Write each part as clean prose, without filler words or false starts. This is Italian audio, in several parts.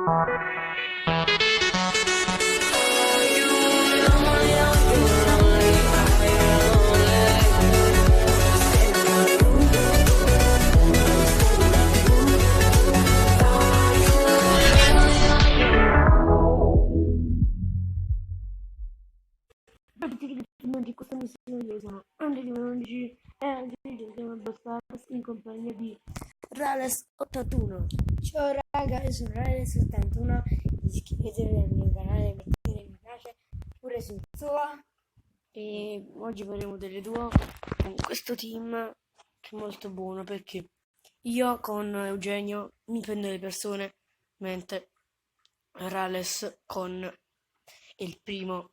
Di questa missione io sono Andrea di 11 e oggi giochiamo a Brawl Stars in compagnia di Rales81. Ciao raga, io sono Rales81, iscrivetevi al mio canale, mettete mi piace pure su Zoa. E oggi faremo delle duo con questo team che è molto buono perché io con Eugenio mi prendo le persone mentre Rales con il primo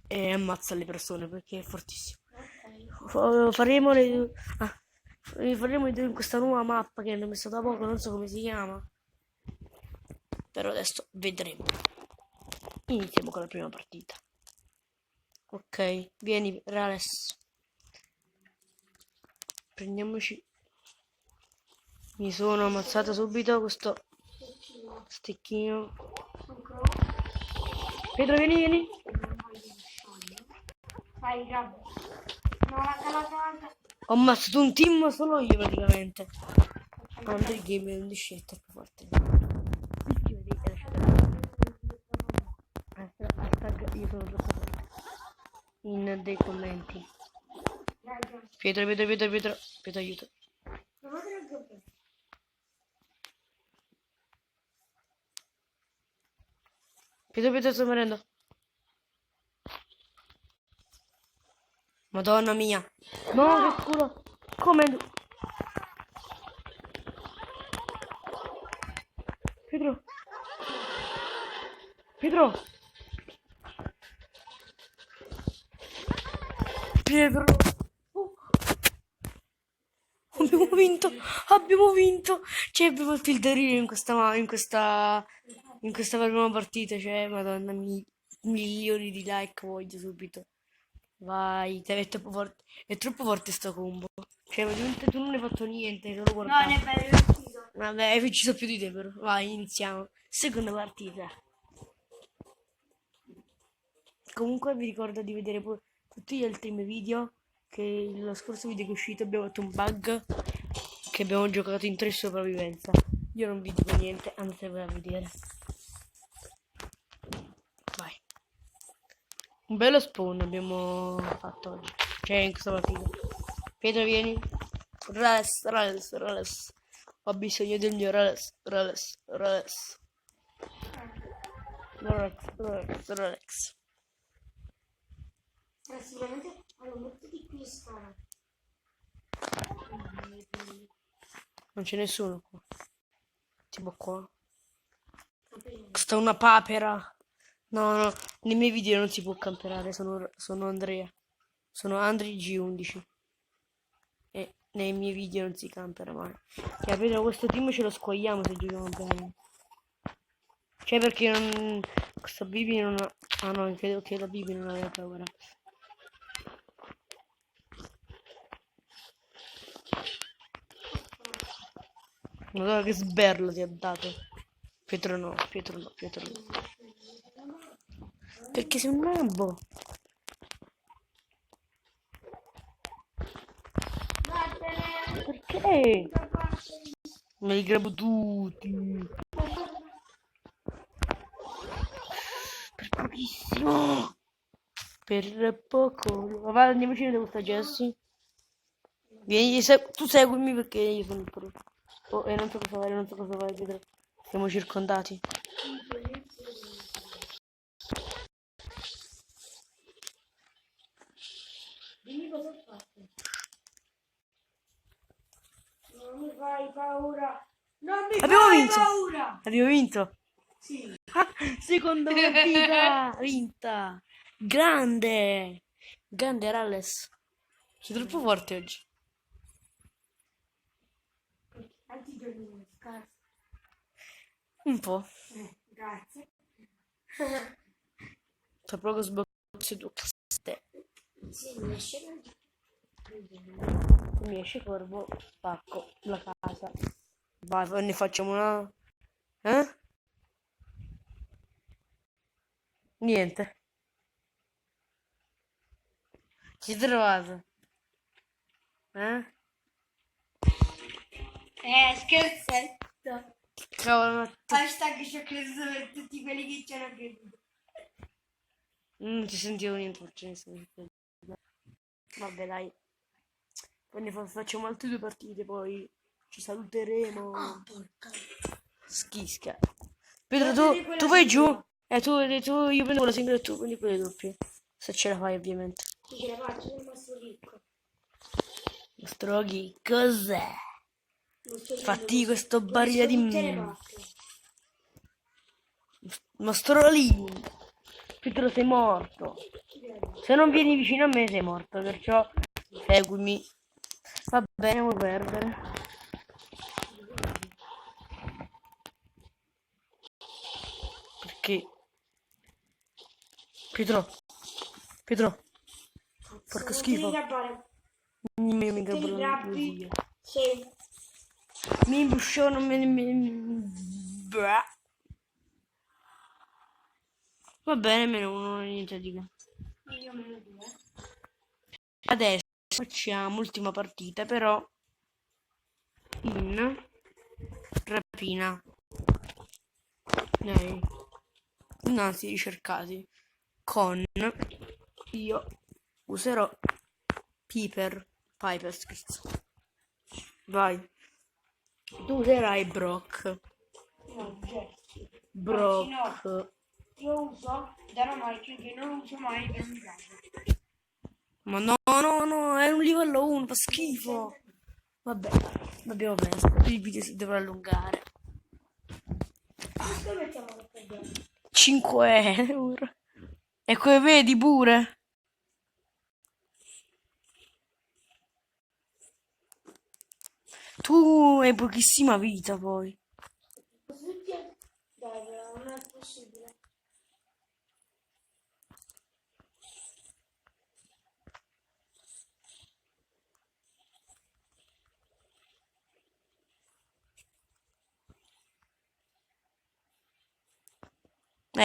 e ammazza le persone perché è fortissimo. Faremo in questa nuova mappa che hanno messo da poco, non so come si chiama, però adesso vedremo. Iniziamo con la prima partita. Ok, vieni Rales, prendiamoci. Mi sono ammazzato subito questo stecchino. Pedro, vieni. Fai raga. No, raga. Ho ammazzato un team solo io praticamente. Andre Game è un discetto più forte. Iscrivetevi e lasciate hashtag io sono troppo forte in dei commenti. Pietro, aiuto. Pietro, sto morendo. Madonna mia. No, che culo. Come? Pietro. Abbiamo vinto. Cioè, abbiamo fatto il delirio in questa prima partita. Cioè, madonna, milioni di like voglio subito. Vai, è troppo forte sto combo. Cioè, praticamente tu non hai fatto niente, solo guardato. No, ne hai ucciso. Vabbè, hai ucciso più di te, però. Vai, iniziamo. Seconda partita. Comunque vi ricordo di vedere pure tutti gli altri miei video. Che lo scorso video che è uscito abbiamo fatto un bug. Che abbiamo giocato in 3 sopravvivenza. Io non vi dico niente, andatevelo a vedere. Vai. Un bello spawn abbiamo fatto oggi. Cioè in questa partita. Pietro vieni. Rales. Ho bisogno del mio Rales. Sicuramente allora mettiti qui stare. Non c'è nessuno qua. Tipo qua. Sta una papera. No, nei miei video non si può camperare, sono Andrea. Sono Andri G11. E nei miei video non si campera mai. Capito? Questo team ce lo squagliamo se giochiamo bene. Cioè perché non... Questa Bibi non ha... Ah no, credo che la Bibi non aveva paura. Madonna che sberlo ti ha dato. Pietro no. Perché sei un nabbo. Perché? Me li grabo tutti. Per pochissimo. Per poco. Va, andiamoci a vedere questa Jessie. Vieni, tu seguimi perché io sono il pro. Oh, e non so cosa fare, Pietro. Siamo circondati. Dimmi cosa ho fatto. Non mi fai paura. Paura. Abbiamo vinto. Sì. Seconda partita vinta. Grande Rales. Sei troppo forte oggi. Anzi, giorni scarsi. Un po'. Grazie. Tra poco sboccio due caste. Sì, mi esce. Mi esce corvo, spacco la casa. Vai, ne facciamo una. Eh? Niente. Ci hai trovato? Eh? Scherzetto. Cavolo, ma Hashtag ci ho creduto per tutti quelli che ci hanno creduto. non ci sentivo niente, non ci sentivo. Vabbè, dai. Poi facciamo altre 2 partite, poi ci saluteremo. Porca. Schisca. Pedro, Guardate quella tu vai giù. singola. Io prendo quella singola e tu prendi quelle doppie. Se ce la fai, ovviamente. Chi ce la faccio? Sono rimasto ricco. Stroghi, cos'è? Non sto Fatti dicendo questo così. barile di Tutte le macchine. Mostrolino. Pedro, sei morto. Se non vieni vicino a me sei morto, perciò seguimi. Va bene, vuoi perdere. Perché? Pietro, porco schifo. Mi Ti arrabbi. Sì. Mi imbusciono, Bra. Va bene, meno uno, niente di che. Io meno due. Adesso facciamo ultima partita, però in rapina. Dai. Innanzi ricercati. Con io userò Piper, scherzo. Vai. Tu userai Brock. No, Jesse. Brock. Io uso Dynamite che non uso mai per mi piace. Ma no, è un livello 1, fa schifo. Vabbè, abbiamo preso. Il video si dovrà allungare. Questo mettiamo a perdere. 5 euro. E come vedi pure. Tu hai pochissima vita poi. Dai, però non è possibile.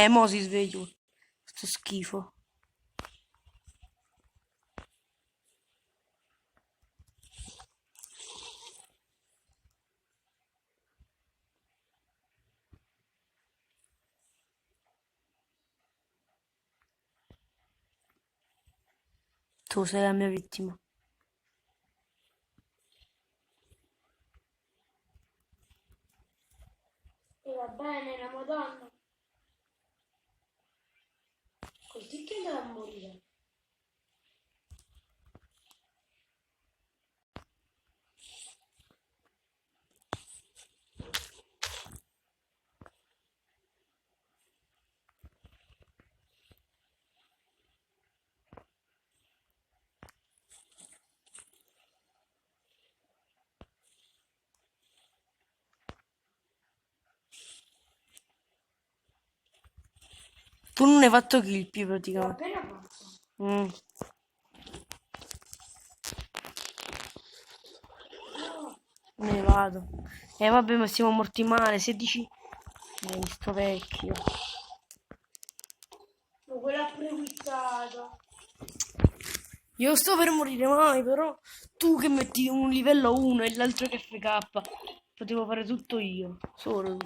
Mo si sveglio. Sto schifo. Tu sei la mia vittima. E va bene, la Madonna. Così che andrà a morire. Tu non hai fatto kill più L'ho praticamente. appena fatto. Mm. Me ne vado. E vabbè, ma siamo morti male. 16. Sto vecchio. Ma quello ha preguizzato. Io sto per morire mai, però tu che metti un livello 1 e l'altro che FK. Potevo fare tutto io. Solo.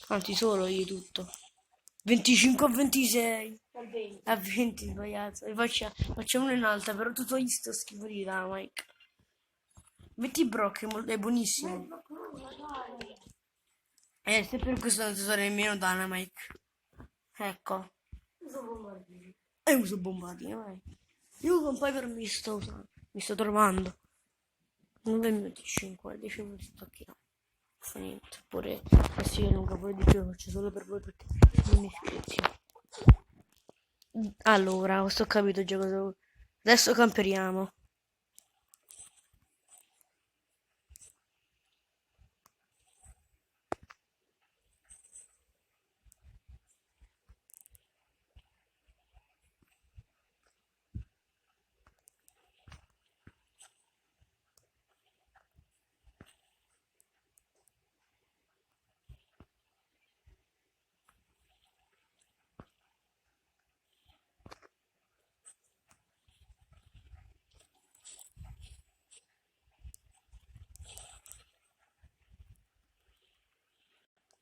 Anzi, solo io tutto. 25 a 26. Va bene. A 20 sbagliato. E facciamo uno in alta, però tu togli sto schifo di Dynamite. Metti Brock, è buonissimo. Se per questo non ti so nemmeno Dynamite. Ecco. Uso bombardino. E uso bombardino, vai. Io con Piper mi sto usando. Mi sto trovando. 9 minuti 5, 10 minuti sto qui. Fa niente. Pure adesso io lunga pure di più, lo faccio solo per voi perché non mi iscritti. Allora, questo ho capito già cosa. Adesso camperiamo.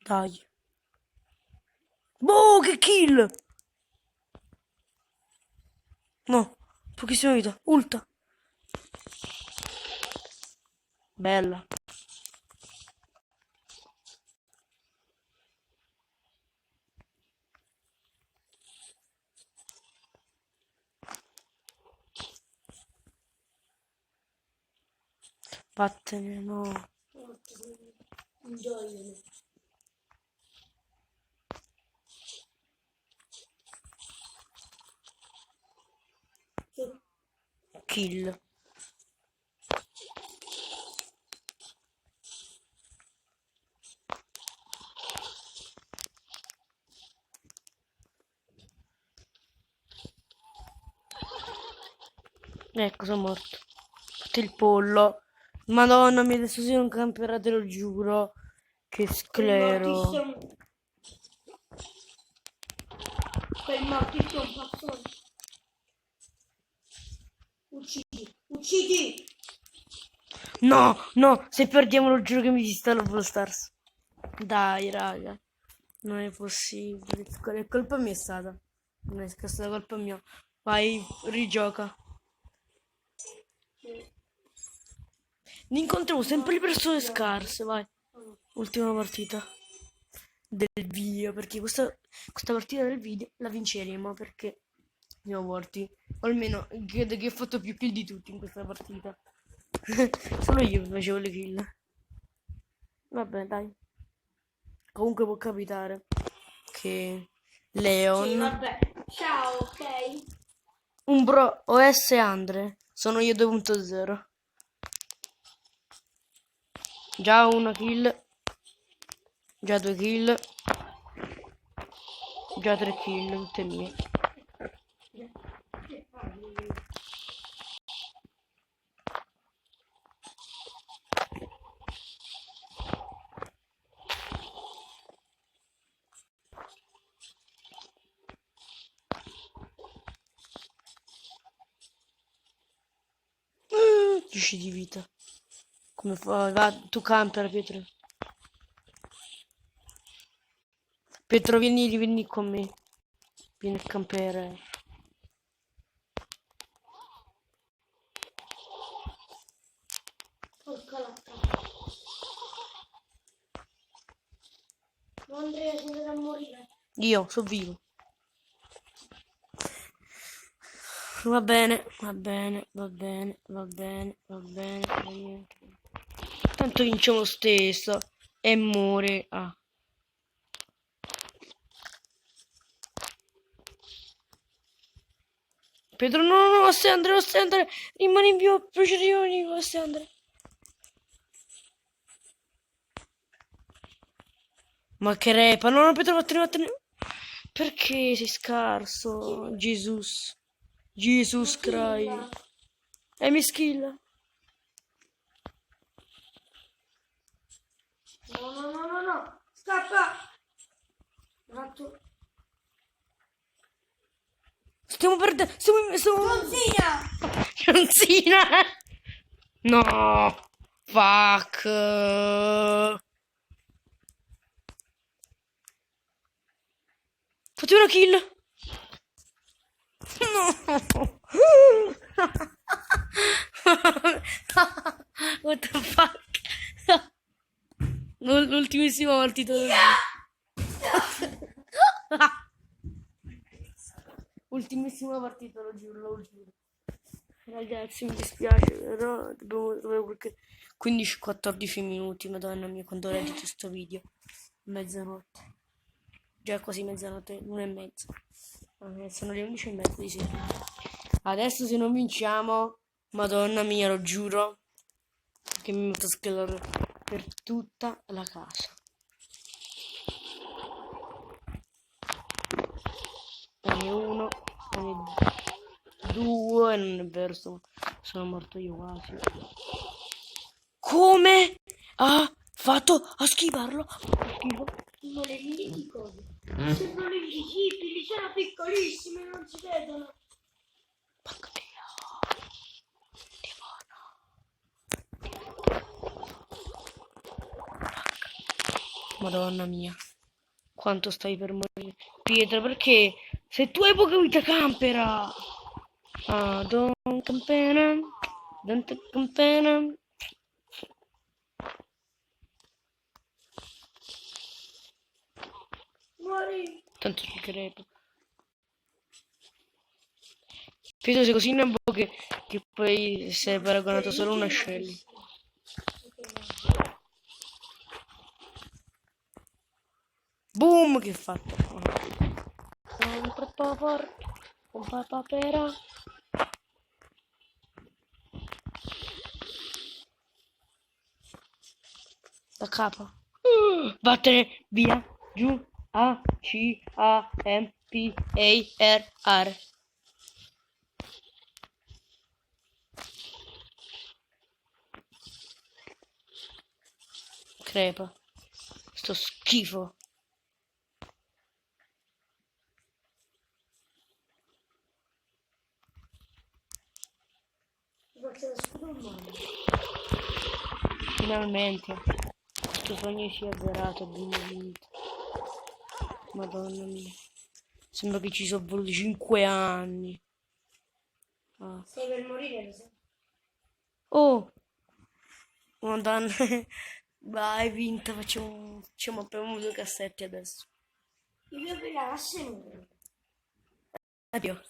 Dai. Boh, che kill! No, pochissima vita. Ulta. Bella. Vattene, no. Gioiano. Kill. Ecco, sono morto. Fate il pollo. Madonna mia, adesso sei un camperà, te lo giuro. Che sclero. Quel mortissimo un passone. Uccidi, uccidi! No, no, se perdiamo lo giuro che mi disinstalla Brawl Stars. Dai, raga. Non è possibile. È colpa mia è stata. Non è stata colpa mia. Vai, rigioca. Ne incontriamo sempre persone scarse, vai. Ultima partita del video, perché questa partita del video la vinceremo, perché siamo morti. O almeno credo che ho fatto più kill di tutti in questa partita. Solo io facevo le kill. Vabbè, dai. Comunque può capitare che Leon, Sì, vabbè. Ciao, ok? Umbro OS Andre, sono io 2.0. Già una kill, già 2 kill, già 3 kill, tutte mie. Mm, 10 di vita. Come fa? Va, tu camper, Pietro. Pietro, vieni con me. Vieni a campere. Porca la cazzo. Andrea, si andrà a morire. Io, sono vivo. Va bene, va bene, va bene, va bene, va bene, va bene. Tanto vinciamo lo stesso. E muore. Ah. Pietro, no, no, no, stai Andrea. Rimani in più procedimenti, stai Andrea. Ma che repa, no, no, Pietro, vattene. Perché sei scarso? Jesus. Jesus Christ. Mi schilla. No, no, no, no, no. Scappa. Fatto. Stiamo perdendo. Gonzina! Canzina. No. Fuck. Fate una kill. No. What the fuck? L'ultimissima partita del ultimissima partita, lo giuro. Ragazzi, mi dispiace, però dobbiamo perché 15-14 minuti, madonna mia, quando edito questo video. Mezzanotte. Già quasi mezzanotte, 1:30. Sono le 11:30 di sera. Adesso se non vinciamo, madonna mia, lo giuro, che mi metto a schellare per tutta la casa. N1, N2, non è vero, sono morto io quasi. Come ha fatto a schivarlo? Non le vedi di cose. Sembrano invisibili, sono piccolissime, non si vedono. Porca Dio. Madonna mia. Quanto stai per morire? Pietra, perché? Se tu hai poca vita campera! Ah, don't campena. Don't campena. Muori. Tanto ci credo. Pietro sei così nabbo che poi sei paragonato solo a una Shelly. Boom! Che fatto? Sono troppo forte. Un papera. Da capo. Vattene via. Giù. A. C. A. M. P. A. R. R. Crepa. Sto schifo. Faccio lo scudo umano. Finalmente. Questo sogno si è azzerato di mia vita. Madonna mia. Sembra che ci sono voluti 5 anni. Ah. Stai per morire, lo sai. Oh! Madonna. Vai, hai vinto. Facciamo apriamo 2 cassetti adesso. Io per la classe numero. Addio.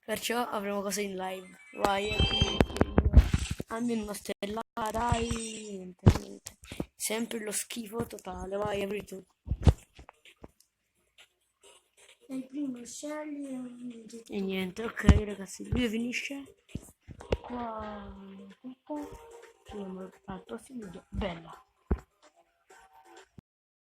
Perciò avremo cose in live. Vai, almeno una stella. Dai, niente. Sempre lo schifo totale. Vai, apri tu. È il primo scegli. E niente, ok ragazzi, il video finisce qua. Ci vediamo al prossimo video. Bella.